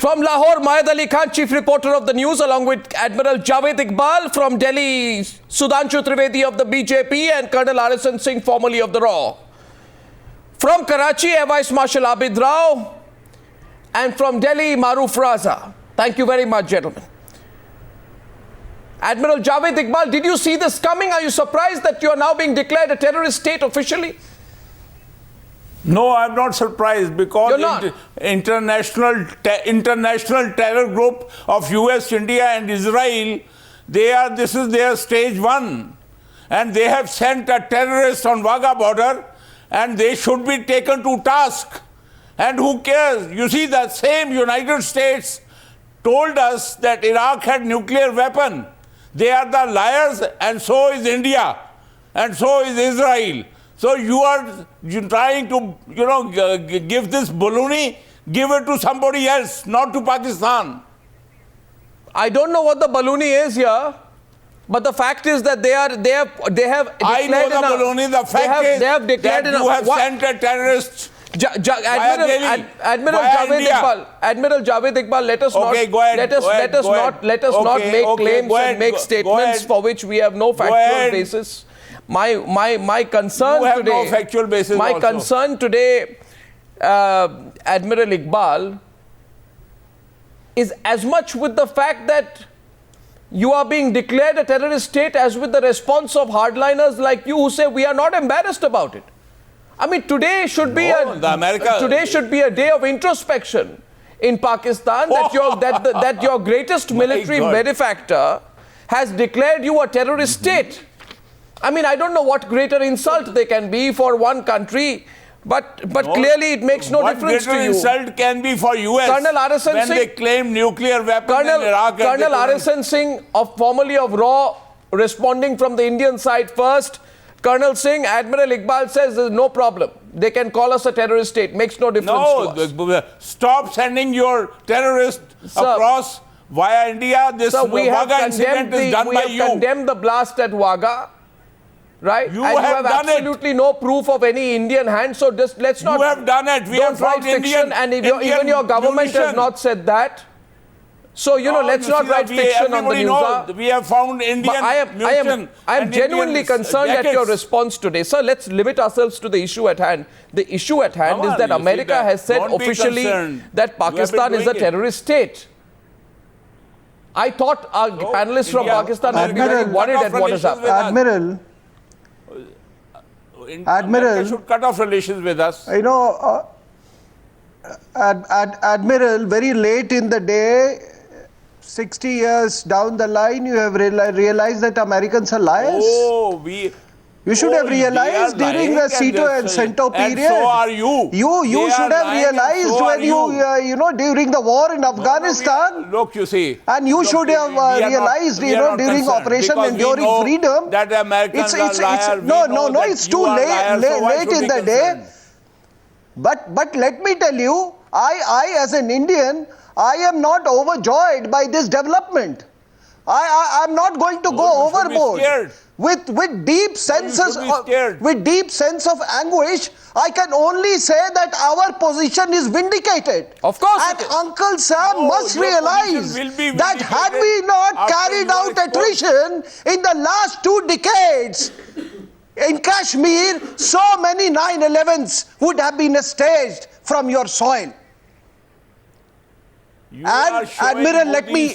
From Lahore, Mayad Ali Khan, chief reporter of the news, along with Admiral Javed Iqbal. From Delhi, Sudhanshu Trivedi of the BJP and Colonel Arnab Singh, formerly of the RAW. From Karachi, Air Vice Marshal Abid Rao. And from Delhi, Mahroof Raza. Thank you very much, gentlemen. Admiral Javed Iqbal, did you see this coming? Are you surprised that you are now being declared a terrorist state officially? No, I'm not surprised because international terror group of US, India and Israel, this is their stage one. And they have sent a terrorist on Wagah border and they should be taken to task. And who cares? You see, the same United States told us that Iraq had nuclear weapon. They are the liars, and so is India, and so is Israel. So you are trying to, give this baloney, give it to somebody else, not to Pakistan. I don't know what the baloney is here, but the fact is that they have declared. I know the baloney. The fact is that you have sent a terrorist. Admiral Javed Iqbal, let us not make claims and make statements for which we have no factual basis. My concern you have today, no factual basis my also. concern today, Admiral Iqbal, is as much with the fact that you are being declared a terrorist state as with the response of hardliners like you who say we are not embarrassed about it. I mean, today should be a day of introspection in Pakistan that your greatest military benefactor has declared you a terrorist state. I mean, I don't know what greater insult they can be for one country, but clearly it makes no difference to you. What greater insult can be for US when they claim nuclear weapons in Iraq? Colonel Arnab Singh, formerly of RAW, responding from the Indian side first. Colonel Singh, Admiral Iqbal says there's no problem. They can call us a terrorist state. Makes no difference to us. Stop sending your terrorists across via India. This Wagah incident is done by you. We have condemned the blast at Wagah, right? You have absolutely no proof of any Indian hand. So just let's not. You have done it. We have write fiction, and even your government has not said that. So, let's not write fiction on the news. We have found Indian munition. I am genuinely concerned at your response today. Sir, let's limit ourselves to the issue at hand. The issue at hand is that America has said officially that Pakistan is a terrorist state. I thought our panelists from Pakistan would be very worried at what has happened. Admiral should cut off relations with us. Admiral, very late in the day, 60 years down the line, you have realized that Americans are liars. You should have realized during the Sito and Cento period. And so are you. You should have realized when during the war in Afghanistan. Look, you see. And you should have realized, during Operation Enduring Freedom. That Americans are liars. No, it's too late in the day. But let me tell you, I as an Indian, I am not overjoyed by this development. I'm not going to go overboard. With deep senses of anguish. I can only say that our position is vindicated. Of course. And Uncle Sam must realize that had we not carried out attrition in the last 2 decades in Kashmir, so many 9/11s would have been staged from your soil. And Admiral, let me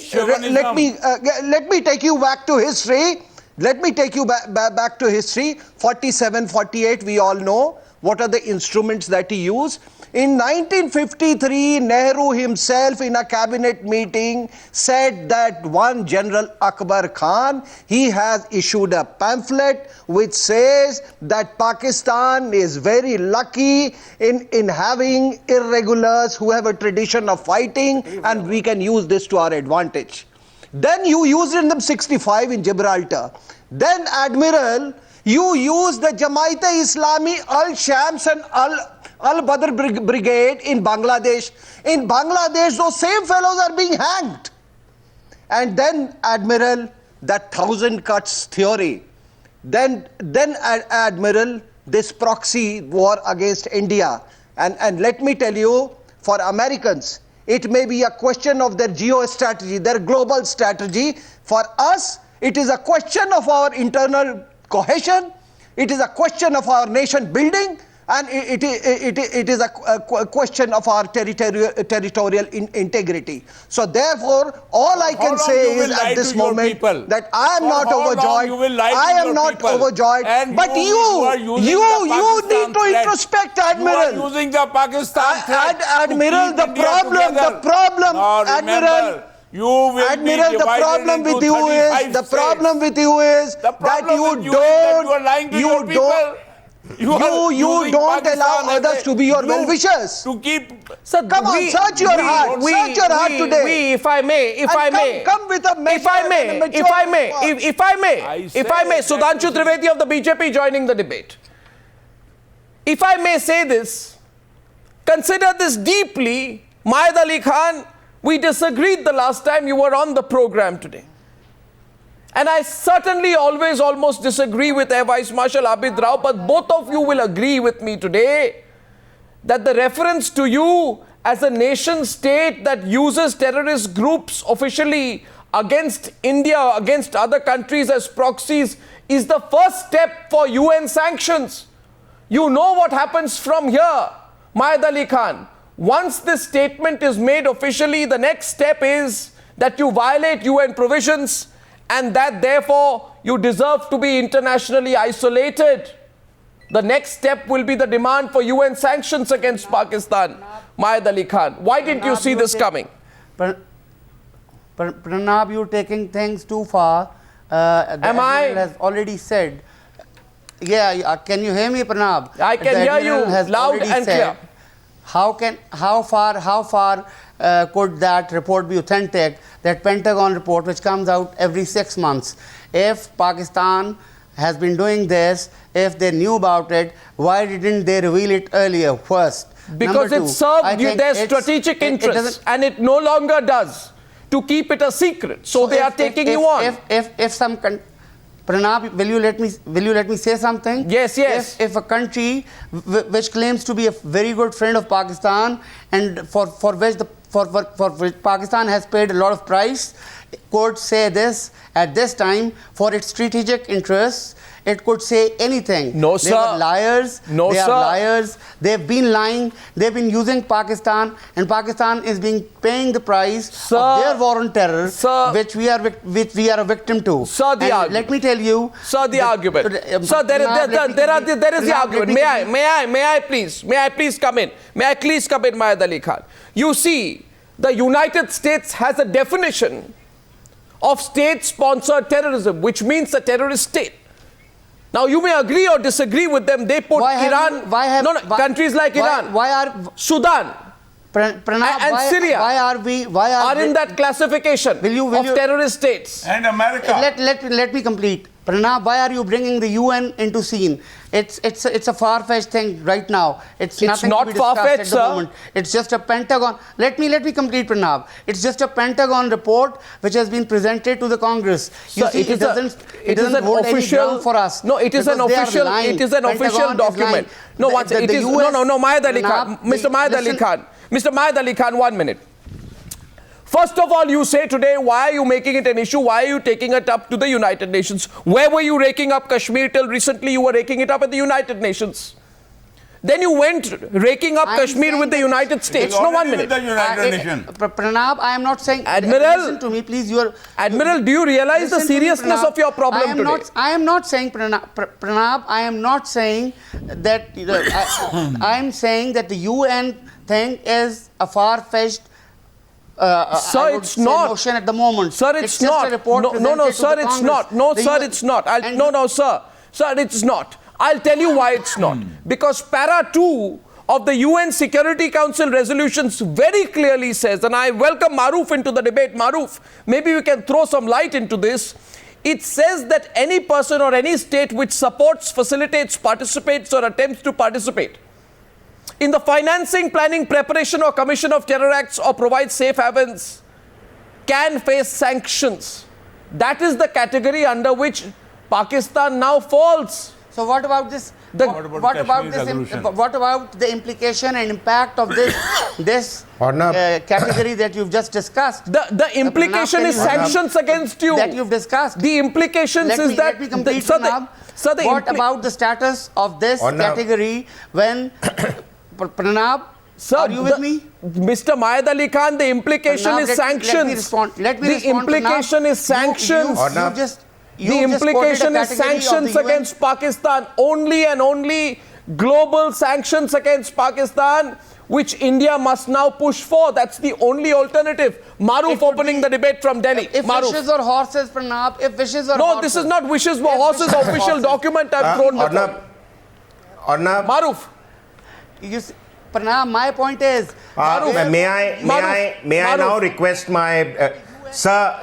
take you back to history. Let me take you back to history. 47, 48, we all know what are the instruments that he used. In 1953, Nehru himself in a cabinet meeting said that one General Akbar Khan, he has issued a pamphlet which says that Pakistan is very lucky in having irregulars who have a tradition of fighting, and we can use this to our advantage. Then you used in them 65 in Gibraltar. Then Admiral, you used the Jamaat-e-Islami, Al-Shams and Al-Badr Brigade in Bangladesh. In Bangladesh, those same fellows are being hanged. And then, Admiral, that 1,000 cuts theory. Then Admiral, this proxy war against India. And let me tell you, for Americans, It may be a question of their geostrategy, their global strategy. For us, it is a question of our internal cohesion. It is a question of our nation building. And it is a question of our territorial integrity. So therefore, all I can say is at this moment that I am not overjoyed. I am not overjoyed. But you need to introspect, Admiral. You are using the Pakistan threat Admiral, the problem, Admiral. Admiral, the problem with you is that you don't allow others to be your well-wishers. To keep... Sir, come on, search your heart. Search your heart today. If I may. Come with a measure. If I may, Sudhanshu Trivedi of the BJP joining the debate. If I may say this, consider this deeply. Mahed Ali Khan, we disagreed the last time you were on the program today. And I certainly always almost disagree with Air Vice Marshal Abid Rao, but both of you will agree with me today that the reference to you as a nation state that uses terrorist groups officially against India, against other countries as proxies, is the first step for UN sanctions. You know what happens from here, Mahed Ali Khan. Once this statement is made officially, the next step is that you violate UN provisions, and that therefore you deserve to be internationally isolated. The next step will be the demand for UN sanctions against Pakistan. Mahed Ali Khan, why didn't you see this coming? Pranab, you're taking things too far. Am I? Has already said. Yeah, can you hear me, Pranab? I can hear you loud and clear. How far could that report be authentic, that Pentagon report which comes out every 6 months? If Pakistan has been doing this, if they knew about it, why didn't they reveal it earlier first? Because it served their strategic interests, and it no longer does, to keep it a secret. So they are taking you on. Pranab, will you let me say something? Yes. If a country which claims to be a very good friend of Pakistan and for which Pakistan has paid a lot of price, could say this at this time for its strategic interests, it could say anything. No, sir. They are liars. No, they sir. are liars. They've been lying. They've been using Pakistan, and Pakistan is paying the price of their war on terror, which we are a victim to. Sir, the argument. Let me tell you. Sir, the argument. Sir, there is the argument. May I please come in? May I please come in, Mahed Ali Khan? You see, the United States has a definition of state-sponsored terrorism, which means a terrorist state. Now, you may agree or disagree with them. They put countries like Iran, Sudan, and Syria are in that classification of terrorist states. And America. Let me complete. Pranab, why are you bringing the UN into scene? It's a far-fetched thing right now. It's nothing not to be discussed far-fetched, at the moment. It's just a Pentagon. Let me complete, Pranab. It's just a Pentagon report which has been presented to the Congress. You see, it doesn't hold any ground for us. No, it is an official. It is an official document. No, Mahed Ali Khan, Mr. Mahed Ali Khan, 1 minute. First of all, you say today, why are you making it an issue? Why are you taking it up to the United Nations? Where were you raking up Kashmir till recently? You were raking it up at the United Nations. Then you went raking up Kashmir with the United States. No, 1 minute. Pranab, I am not saying... Admiral, listen to me, please. Admiral, do you realize the seriousness of your problem today? I am not saying, Pranab, I am not saying that... I am saying that the UN thing is a far-fetched sir, it's not. Notion at the moment. Sir, it's not. No, sir, it's not. No, sir, it's not. No, sir. Sir, it's not. I'll tell you why it's not. Because para 2 of the UN Security Council resolutions very clearly says, and I welcome Mahroof into the debate. Mahroof, maybe we can throw some light into this. It says that any person or any state which supports, facilitates, participates, or attempts to participate in the financing, planning, preparation, or commission of terror acts or provides safe havens can face sanctions. That is the category under which Pakistan now falls. So what about this? What about the implication and impact of this category that you've just discussed? The implication is sanctions against you. That you've discussed. The implications is that. Let me complete, what about the status of this category when Pranab? Sir, are you with me? Mr. Mayed Ali Khan, the implication is sanctions. Let me respond. The implication is sanctions. The implication is sanctions against Pakistan. Only and only global sanctions against Pakistan, which India must now push for. That's the only alternative. Mahroof opening the debate from Delhi. If wishes or horses, Pranab, if wishes or horses. No, this is not wishes or horses. Official document I've thrown before. Arnab. Mahroof. You see, Pranab, my point is... may I now request my... Sir,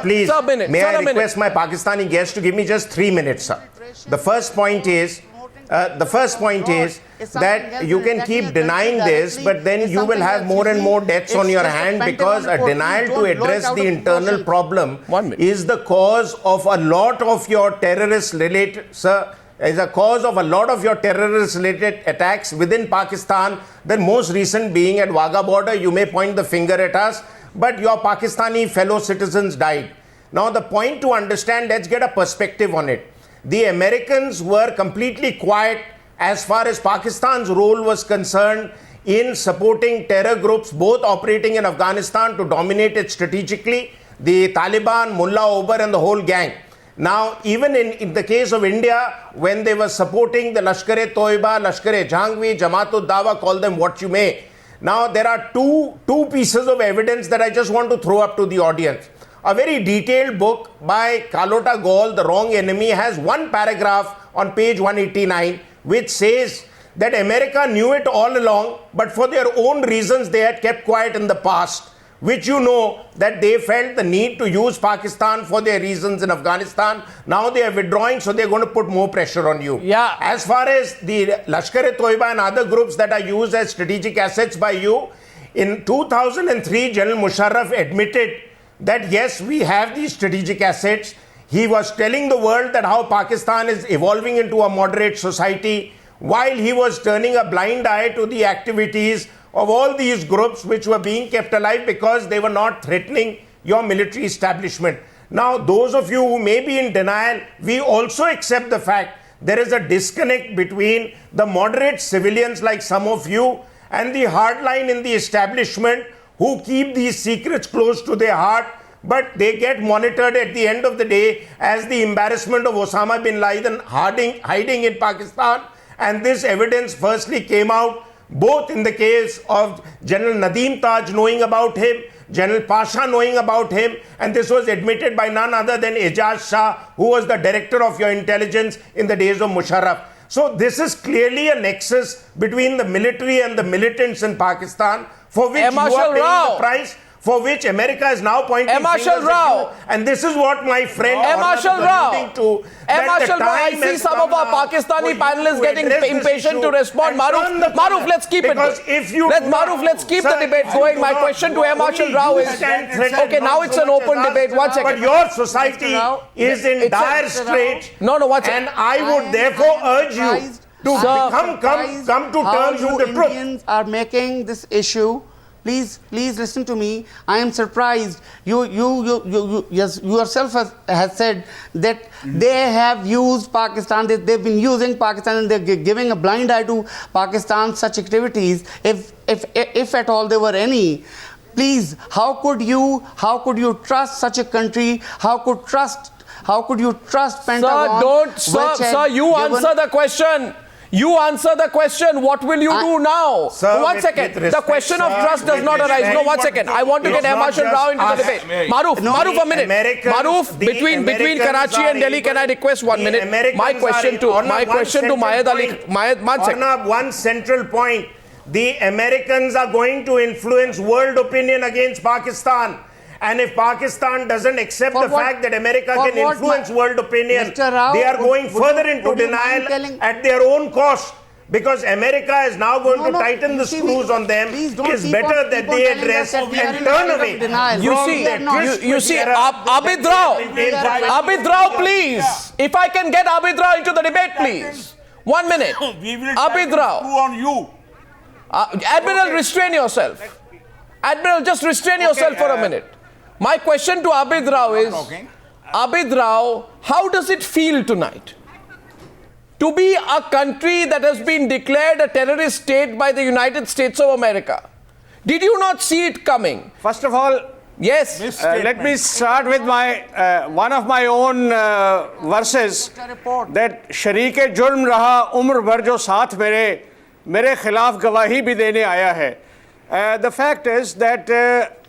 please, may I request my Pakistani guest to give me just 3 minutes, sir. The first point is that you can keep denying this, but then you will have more and more deaths on your hand, because a denial to address the internal problem is the cause of a lot of your terrorist-related, sir, is a cause of a lot of your terrorist-related attacks within Pakistan, the most recent being at Wagah border. You may point the finger at us, but your Pakistani fellow citizens died. Now, the point to understand, let's get a perspective on it. The Americans were completely quiet as far as Pakistan's role was concerned in supporting terror groups, both operating in Afghanistan to dominate it strategically, the Taliban, Mullah Omar and the whole gang. Now, even in the case of India, when they were supporting the Lashkar-e-Toiba, Lashkar-e-Jhangvi, Jamaat-ud-Dawa, call them what you may. Now, there are two pieces of evidence that I just want to throw up to the audience. A very detailed book by Kalota Gaul, The Wrong Enemy, has one paragraph on page 189, which says that America knew it all along, but for their own reasons, they had kept quiet in the past, which you know that they felt the need to use Pakistan for their reasons in Afghanistan. Now they are withdrawing, so they're going to put more pressure on you. Yeah. As far as the Lashkar-e-Toiba and other groups that are used as strategic assets by you, in 2003, General Musharraf admitted that yes, we have these strategic assets. He was telling the world that how Pakistan is evolving into a moderate society, while he was turning a blind eye to the activities of all these groups which were being kept alive because they were not threatening your military establishment. Now, those of you who may be in denial, we also accept the fact there is a disconnect between the moderate civilians like some of you and the hardline in the establishment who keep these secrets close to their heart, but they get monitored at the end of the day as the embarrassment of Osama bin Laden hiding in Pakistan. And this evidence firstly came out both in the case of General Nadeem Taj knowing about him, General Pasha knowing about him, and this was admitted by none other than Ejaz Shah, who was the director of your intelligence in the days of Musharraf. So this is clearly a nexus between the military and the militants in Pakistan, for which you are paying the price, for which America is now pointing fingers at you. And this is what my friend Arnab is alluding to. I see some of our Pakistani panelists getting impatient to respond. Mahroof, let's keep it. Let's keep the debate going. My question to Marshal Rao is, okay, now it's an open debate. 1 second. But your society is in dire straits. No, 1 second. And I would therefore urge you to come to terms with the truth. Indians are making this issue. Please listen to me. I am surprised. You yourself has said that they have used Pakistan. They've been using Pakistan, and they're giving a blind eye to Pakistan such activities, if at all there were any. Please, how could you trust such a country? How could you trust Pentagon? Sir, you answer the question. You answer the question. What will you do now? Sir, 1 second. The question of trust does not arise. No, 1 second. I want to get Marshal Rao into the debate. Mahroof, a minute. Mahroof, between Karachi and Delhi, can I request 1 minute? My question to Mayed Ali. Arnab, one central point. The Americans are going to influence world opinion against Pakistan. And if Pakistan doesn't accept the fact that America can influence world opinion, they are going further into denial at their own cost. Because America is now going to tighten the screws on them. It's better that they address and turn away. You see, Abid Rao, please. If I can get Abid Rao into the debate, please. 1 minute. We will Abid Rao. on you. Admiral, restrain yourself. Admiral, just restrain yourself for a minute. My question to Abid Rao is, Abid Rao, how does it feel tonight to be a country that has been declared a terrorist state by the United States of America? Did you not see it coming? First of all, yes. Let me start with my one of my own verses that Shareek Jurm raha umr bhar jo saath mere khilaf gawahi bhi dene aaya hai. The fact is that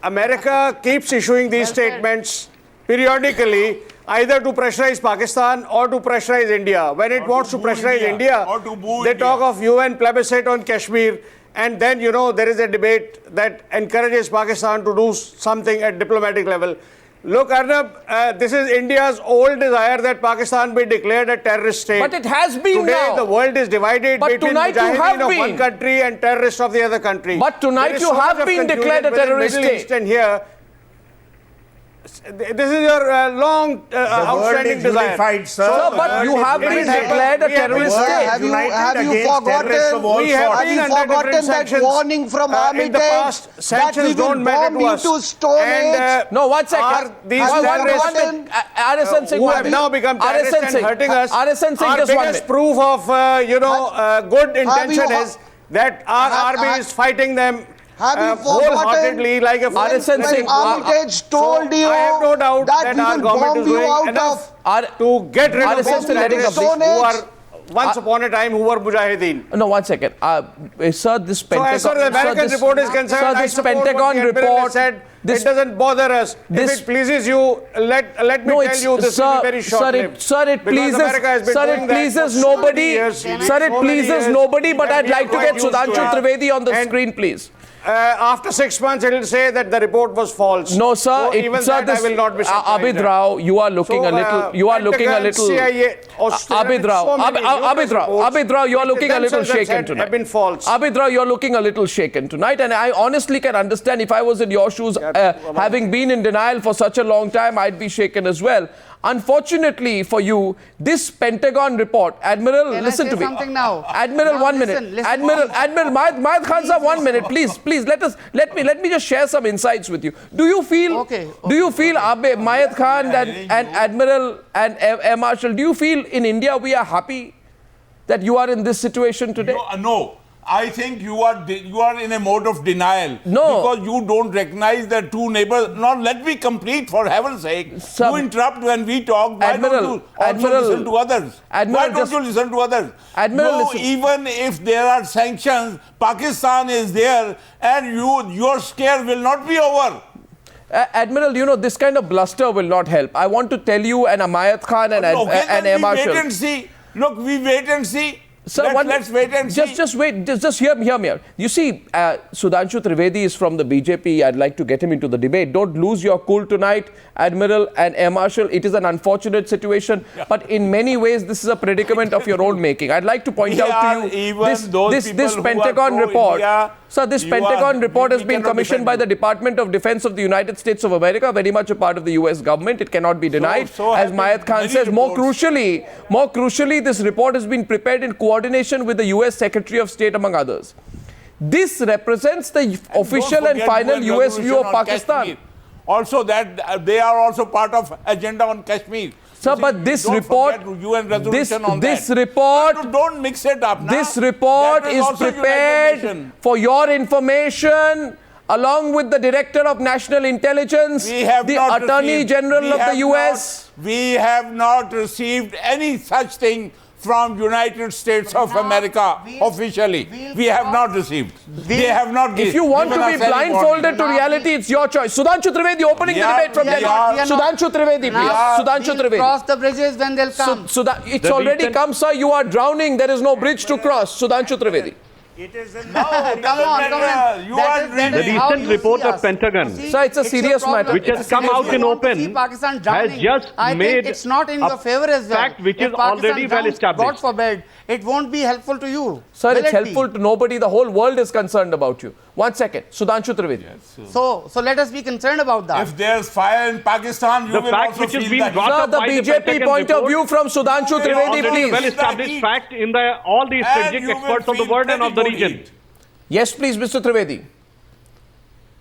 America keeps issuing these statements periodically, either to pressurize Pakistan or to pressurize India. When it wants to pressurize India, they talk of UN plebiscite on Kashmir. And then, you know, there is a debate that encourages Pakistan to do something at diplomatic level. Look, Arnab, this is India's old desire that Pakistan be declared a terrorist state. But it has been Today, now. the world is divided between mujahideen of one country and terrorists of the other country. But tonight you have been declared a terrorist state. And here, this is your long outstanding desire. Unified, sir. Sir, but you have been declared a terrorist state. Have you forgotten that warning from Armitage that we will bomb you to Stone Age? No, 1 second. These terrorists RSN Singh, who have now become terrorists and hurting us, RSN Singh, our just 1 biggest minute. proof of, good intention is that our army is fighting them wholeheartedly like a RSN Singh, Armitage told you I have no doubt that our we will government bomb is you doing out enough of to get rid of RSN those Singh, let him terrorists complete. who are once upon a time who were mujahideen. No, 1 second. Sir, this Pentagon... So as far as the American report is concerned, sir, I this support Pentagon what the Admiral report... said. This, it doesn't bother us. If it pleases you, let me tell you this will be very short-lived. Sir, it pleases nobody. Sir, it pleases nobody, but I'd like to get Sudhanshu Trivedi on the screen, please. After 6 months, it will say that the report was false. No, sir. So even that I will not be surprised. Abid Rao, you are looking a little. You are looking a little. Abid Rao, you are looking a little shaken tonight. Have been false. Abid Rao, you are looking a little shaken tonight, and I honestly can understand if I was in your shoes, having been in denial for such a long time, I'd be shaken as well. Unfortunately for you, this Pentagon report, Admiral, listen to me. Now? Admiral, now 1 minute. Admiral, Mahad Khan sir, 1 minute, please, let me just share some insights with you. Do you feel, Mahad Khan and Admiral and Air Marshal, do you feel in India we are happy that you are in this situation today? No. I think you are in a mode of denial. No. Because you don't recognize the two neighbors. Now let me complete, for heaven's sake. You interrupt when we talk. Why don't you also listen to others? Why don't you listen to others? Admiral, even if there are sanctions, Pakistan is there and your scare will not be over. Admiral, you know, this kind of bluster will not help. I want to tell you, and Amayat Khan and Air Marshal. Wait and see. Look, we wait and see. Sir, let's wait and see. Just wait. Just hear me out. You see, Sudhanshu Trivedi is from the BJP. I'd like to get him into the debate. Don't lose your cool tonight, Admiral and Air Marshal. It is an unfortunate situation, but in many ways, this is a predicament of your own making. I'd like to point out to you this Pentagon report. Sir, this Pentagon report has been commissioned by the Department of Defense of the United States of America, very much a part of the US government. It cannot be denied. As Mayat Khan says, more crucially, this report has been prepared in coordination with the US Secretary of State, among others. This represents the official and final US view of Pakistan. Also, that they are also part of agenda on Kashmir. Sir, but this report, UN resolution on this that. report, don't mix it up. This report is prepared for your information, along with the Director of National Intelligence, the Attorney General of the US. We have not received any such thing from United States of America officially. We have not received. They have not given. If you want to be blindfolded to reality, it's your choice. Sudhanshu Trivedi opening the debate from Delhi. Sudhanshu Trivedi, please. Sudhanshu Trivedi. Cross the bridges when they'll come. It's already come, sir. You are drowning. There is no bridge to cross. Sudhanshu Trivedi. It is come on. The recent report of Pentagon, sir, it's a serious matter, which has come out in open, has just made it's not in your favor as well. Fact which is already well established. God forbid, it won't be helpful to you. Sir, it's helpful to nobody. The whole world is concerned about you. 1 second. Sudhanshu Trivedi. Yes, so let us be concerned about that. if there's fire in Pakistan, you The will fact also which has feel been that. brought Sir, up the by the BJP Pentagon point of report view from Sudhanshu Okay, Trivedi, already please. well established fact in all the strategic And you will experts of the feel world and of the pretty good region. heat. Yes, please, Mr. Trivedi.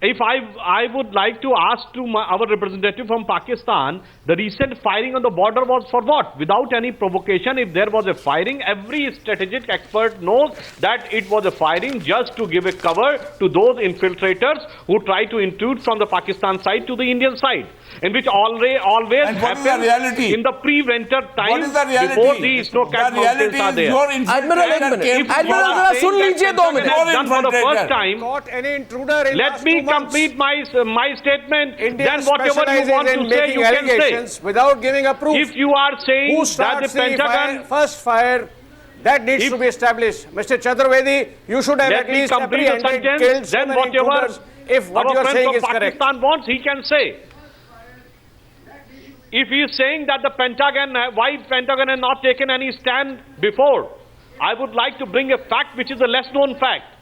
If I would like to ask to our representative from Pakistan, the recent firing on the border was for what? Without any provocation, if there was a firing, every strategic expert knows that it was a firing just to give a cover to those infiltrators who try to intrude from the Pakistan side to the Indian side, in which always And what is the happens reality? in the pre-winter time What is the reality? before the snow-capped The reality mountains are is there. your Admiral, एक infiltrator minute. came to Admiral, Goa. जरा सुन लीजिए 2 minute. Has done for the infiltrator. first time. Caught any intruder in Let last me 2 months. complete my statement. India Then whatever you specializes want in to say, making you can say. allegations without giving a proof. If you are saying Who that the starts the Pentagon, first fire? That needs If- to be established. Mr. Chaturvedi, you should have let at me least complete the apprehended, sentence, killed so then many whatever intruders, if what our you are friend saying from is correct. Pakistan wants, he can say. If he is saying that the Pentagon, why Pentagon has not taken any stand before, I would like to bring a fact which is a less known fact.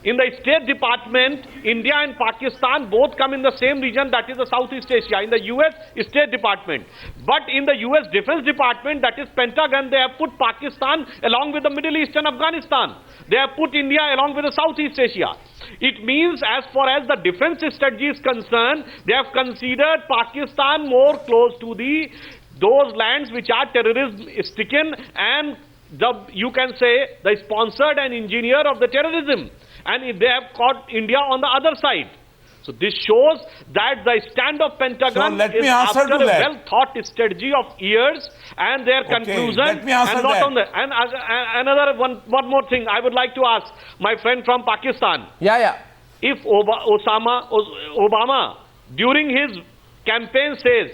In the State Department, India and Pakistan both come in the same region, that is the Southeast Asia. In the US, State Department. But in the US Defense Department, that is Pentagon, they have put Pakistan along with the Middle East and Afghanistan. They have put India along with the Southeast Asia. It means as far as the defense strategy is concerned, they have considered Pakistan more close to those lands which are terrorism-stricken and you can say the sponsored and engineer of the terrorism. And they have caught India on the other side. So this shows that the stand of Pentagon So let is me answer after to a that. well-thought strategy of years and their conclusion. let me answer and not that. on the and another one more thing I would like to ask my friend from Pakistan. Yeah. If Obama during his campaign says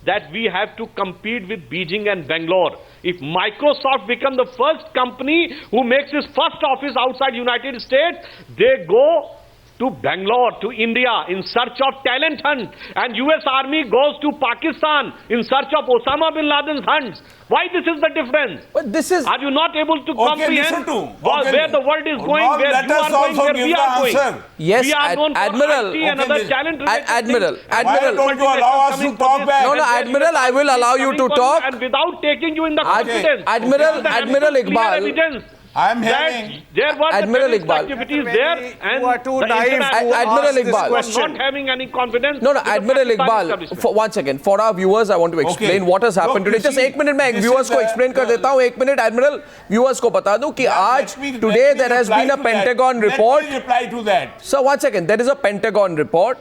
that we have to compete with Beijing and Bangalore, if Microsoft become the first company who makes its first office outside United States, they go to Bangalore, to India in search of talent hunt, and US Army goes to Pakistan in search of Osama bin Laden's hunts. Why this is the difference? But this is... Are you not able to Okay, comprehend listen to. where the world is going, Now where let you us are going, also where give we the are going? answer. Yes, we are known for Admiral. IT and other talent-related Admiral. things. Why Admiral. don't you allow us to talk back? No, Admiral, I will allow you to talk. And without taking you in the confidence. Admiral Clear Iqbal. evidence I am that hearing. there were Admiral the terrorist Iqbal. activities there, and You are too the naive international to Admiral ask this Iqbal. was question. not having any confidence. No, with the Admiral Pakistani Iqbal, establishment. for 1 second, for our viewers, I want to explain what has happened Look, today. you Just see, 1 minute, मैं this viewers is को the- explain कर देता हूँ. 1 minute, Admiral, viewers को बता दूँ कि आज today there has been a Pentagon report. Let me reply to that. So 1 second, there is a Pentagon report.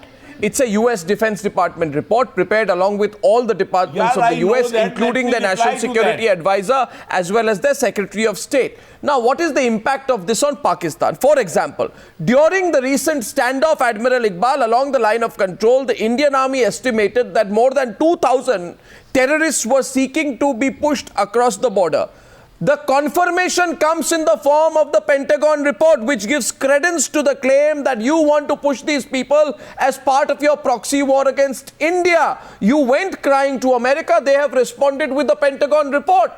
It's a US Defense Department report prepared along with all the departments Yeah, of the I know US, that. including Let the me National reply to Security that. Advisor as well as the Secretary of State. Now, what is the impact of this on Pakistan? For example, during the recent standoff, Admiral Iqbal, along the line of control, the Indian Army estimated that more than 2,000 terrorists were seeking to be pushed across the border. The confirmation comes in the form of the Pentagon report, which gives credence to the claim that you want to push these people as part of your proxy war against India. You went crying to America. They have responded with the Pentagon report.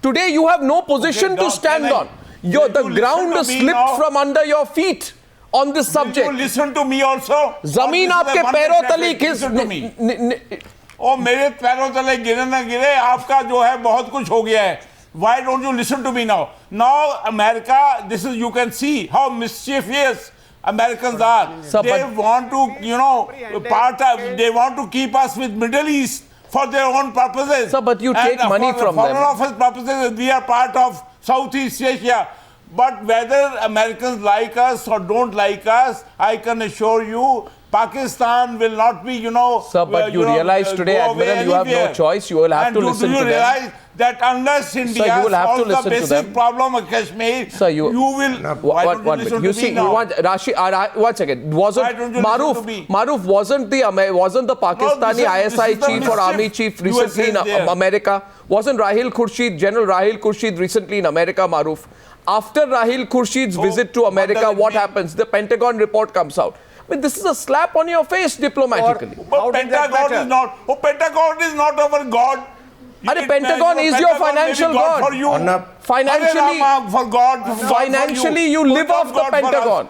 Today, you have no position to stand on. The ground slipped from under your feet on this subject. You listen to me also. Zameen आपके पैरों तले किस ओ मेरे पैरों तले गिरे ना गिरे आपका जो है बहुत कुछ हो गया है. Why don't you listen to me now? Now America, this is, you can see how mischievous Americans are. Sir, they want to, they want to keep us with Middle East for their own purposes. Sir, but you take money from them. For them. Foreign Office purposes, we are part of Southeast Asia. But whether Americans like us or don't like us, I can assure you, Pakistan will not be, Sir, but you realize today, Admiral, you have no choice. You will have to listen to them. Do you realize that unless India Sir, you will have to solves the listen to basic them. problem of Kashmir, Sir, you will... Why don't you listen you to see, me now? you want Rashi, 1 second. Why don't you listen to me? Mahroof wasn't the Pakistani this is ISI the chief or army mischief chief recently in USA is there. America? Wasn't General Rahil Khurshid recently in America, Mahroof? After Rahil Khurshid's visit to America, what happens? The Pentagon report comes out. I mean, this is a slap on your face diplomatically. But Pentagon is not our God. Pentagon is your financial God. For you. Financially, for God. financially you live off the Pentagon.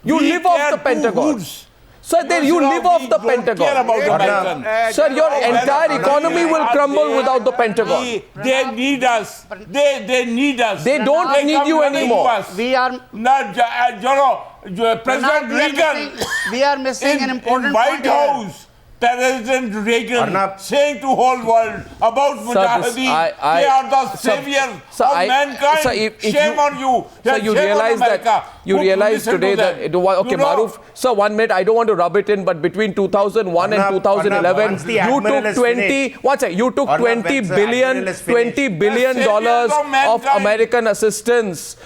You We live off care the two Pentagon. hoods. Sir, then you live off the Pentagon. Care about the American. Sir, your entire economy will crumble without the Pentagon. They need us. They need us. They don't need come you running anymore. to us. We are President Reagan we are missing an important in White point here. House. President Reagan Arnab. saying to whole world about Mujahideen, they are the savior of mankind. Shame on you. Sir, you realize that today that okay, Mahroof. Sir, 1 minute. I don't want to rub it in, but between 2001 and 2011, once the you Admiral took is 20. finished. What's it? You took Arnab, $20 once the Admiral is billion finished. dollars The saviors of of mankind. American assistance